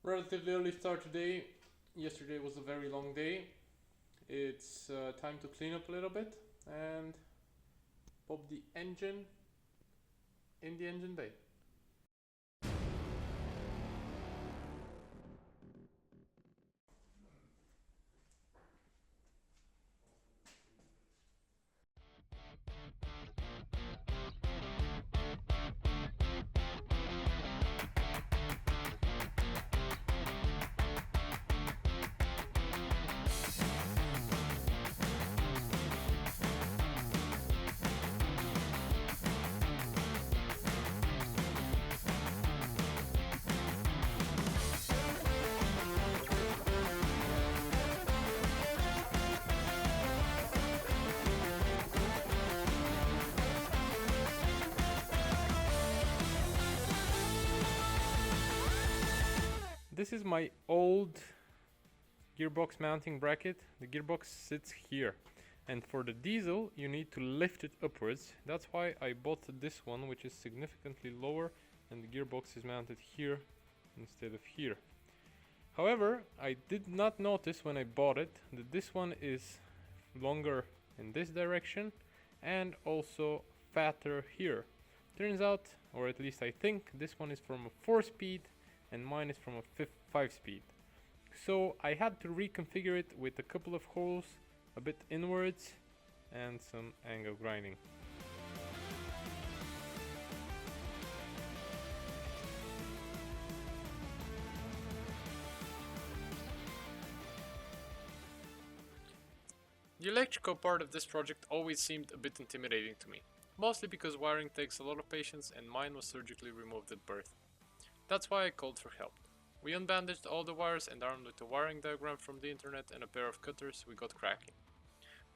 Relatively early start today. Yesterday was a very long day. It's time to clean up a little bit and pop the engine in the engine bay. This is my old gearbox mounting bracket. The gearbox sits here, and for the diesel you need to lift it upwards. That's why I bought this one, which is significantly lower, and the gearbox is mounted here instead of here. However, I did not notice when I bought it that this one is longer in this direction and also fatter here. Turns out, or at least I think, this one is from a 4-speed and mine is from a 5-speed. So I had to reconfigure it with a couple of holes a bit inwards and some angle grinding. The electrical part of this project always seemed a bit intimidating to me, mostly because wiring takes a lot of patience and mine was surgically removed at birth. That's why I called for help. We unbandaged all the wires and armed with a wiring diagram from the internet and a pair of cutters, we got cracking.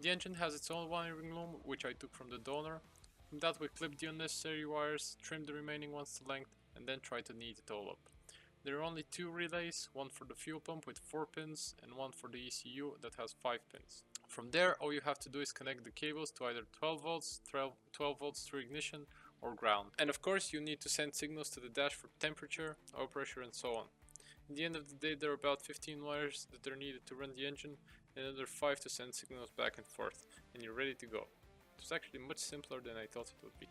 The engine has its own wiring loom, which I took from the donor. From that we clipped the unnecessary wires, trimmed the remaining ones to length, and then tried to neat it all up. There are only 2 relays, one for the fuel pump with 4 pins and one for the ECU that has 5 pins. From there, all you have to do is connect the cables to either 12 volts, 12 volts through ignition, or ground. And of course you need to send signals to the dash for temperature, oil pressure and so on. In the end of the day there are about 15 wires that are needed to run the engine and another 5 to send signals back and forth, and you're ready to go. It was actually much simpler than I thought it would be.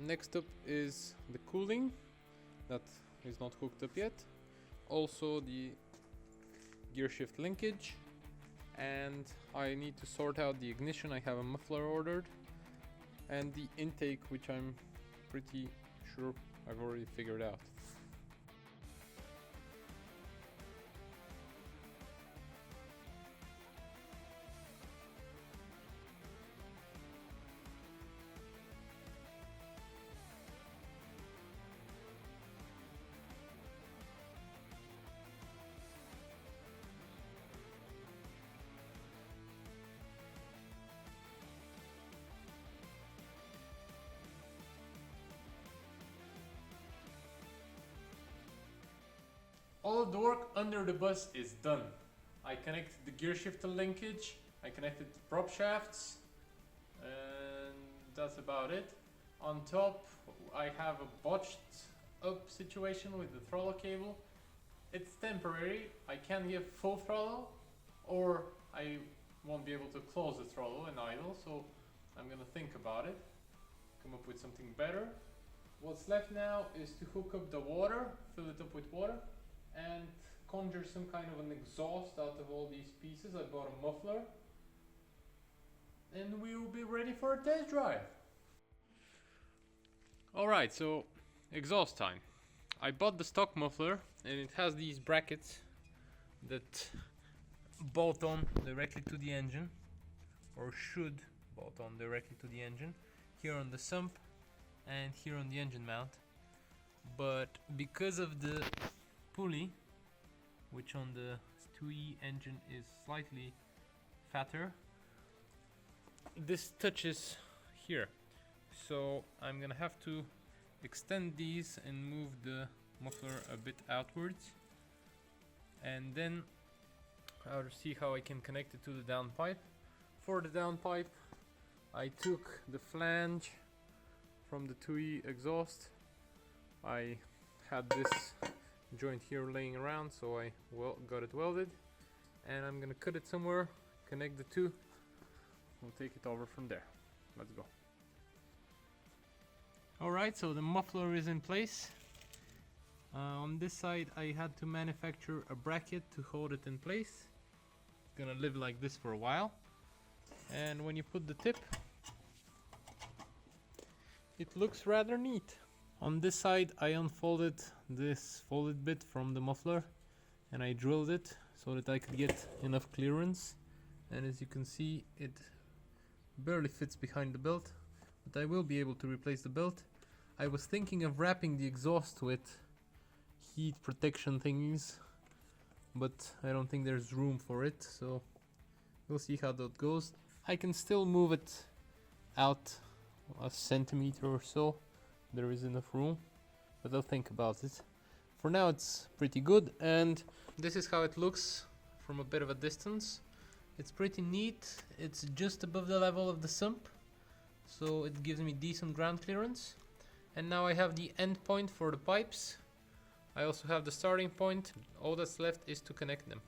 Next up is the cooling that is not hooked up yet. Also the gear shift linkage, and I need to sort out the ignition. I have a muffler ordered, and the intake, which I'm pretty sure I've already figured out. All of the work under the bus is done. I connected the gear shifter linkage, I connected the prop shafts, and that's about it. On top I have a botched up situation with the throttle cable. It's temporary, I can give full throttle or I won't be able to close the throttle and idle, so I'm gonna think about it, come up with something better. What's left now is to hook up the water, fill it up with water, and conjure some kind of an exhaust out of all these pieces. I bought a muffler. And we will be ready for a test drive. Alright, so exhaust time. I bought the stock muffler and it has these brackets that bolt on directly to the engine, or should bolt on directly to the engine, here on the sump and here on the engine mount. But because of the pulley, which on the T3 engine is slightly fatter, this touches here, so I'm gonna have to extend these and move the muffler a bit outwards, and then I'll see how I can connect it to the downpipe. For the downpipe, I took the flange from the T3 exhaust. I had this joint here laying around, so I got it welded, and I'm gonna cut it somewhere, connect the two. We'll take it over from there. Let's go. Alright, so the muffler is in place. On this side I had to manufacture a bracket to hold it in place. It's gonna live like this for a while. And when you put the tip, it looks rather neat. On this side I unfolded this folded bit from the muffler and I drilled it so that I could get enough clearance. And as you can see, it barely fits behind the belt, but I will be able to replace the belt. I was thinking of wrapping the exhaust with heat protection thingies, but I don't think there's room for it, so we'll see how that goes. I can still move it out a centimeter or so. There is enough room, but I'll think about it. For now it's pretty good, and this is how it looks from a bit of a distance. It's pretty neat. It's just above the level of the sump, so it gives me decent ground clearance. And now I have the end point for the pipes. I also have the starting point. All that's left is to connect them.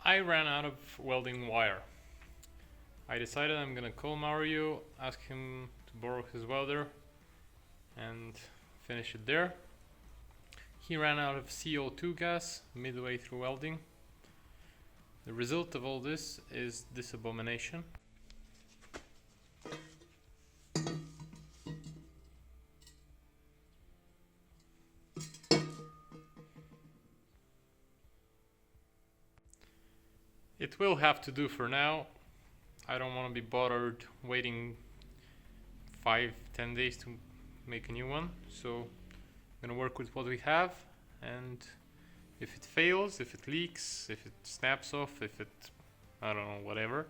I ran out of welding wire. I decided I'm gonna call Mario, ask him to borrow his welder and finish it there. He ran out of CO2 gas midway through welding. The result of all this is this abomination. It will have to do for now. I don't want to be bothered waiting 5-10 days to make a new one, so I'm gonna work with what we have, and if it fails, if it leaks, if it snaps off, if it, I don't know, whatever,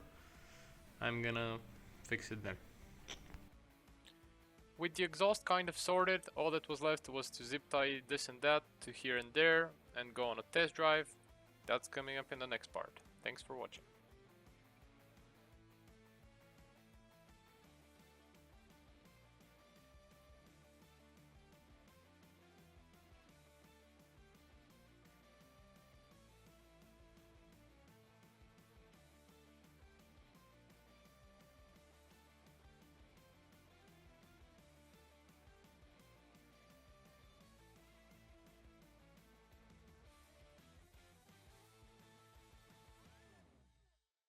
I'm gonna fix it then. With the exhaust kind of sorted, all that was left was to zip tie this and that to here and there and go on a test drive. That's coming up in the next part. Thanks for watching.